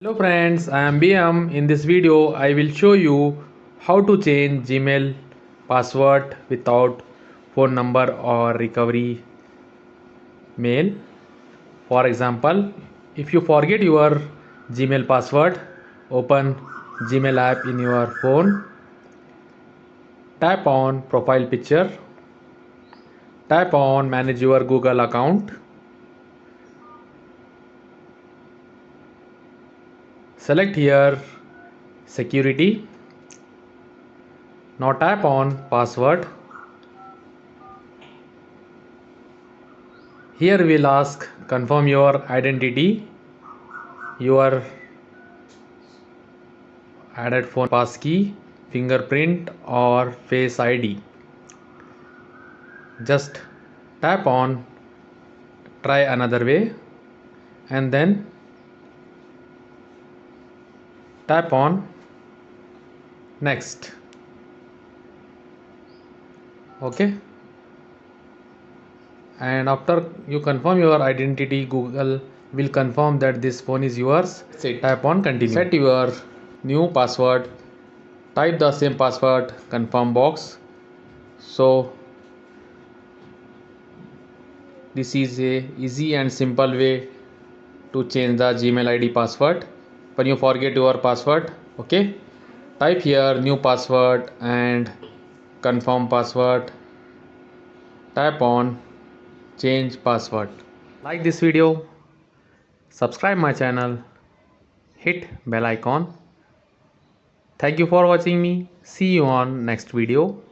Hello friends, I am BM. In this video, I will show you how to change Gmail password without phone number or recovery mail. For example, if you forget your Gmail password, open Gmail app in your phone, tap on profile picture, tap on manage your Google account, select here security. Now tap on password. Here we'll ask confirm your identity, your added phone passkey, fingerprint or face ID. Just tap on try another way and then tap on next. Okay, and after you confirm your identity, Google will confirm that this phone is yours. Tap on continue. Set your new password, type the same password, confirm box. So this is a easy and simple way to change the Gmail ID password when you forget your password. Okay, type here new password and confirm password, tap on change password. Like this video, subscribe my channel, hit bell icon. Thank you for watching me. See you on next video.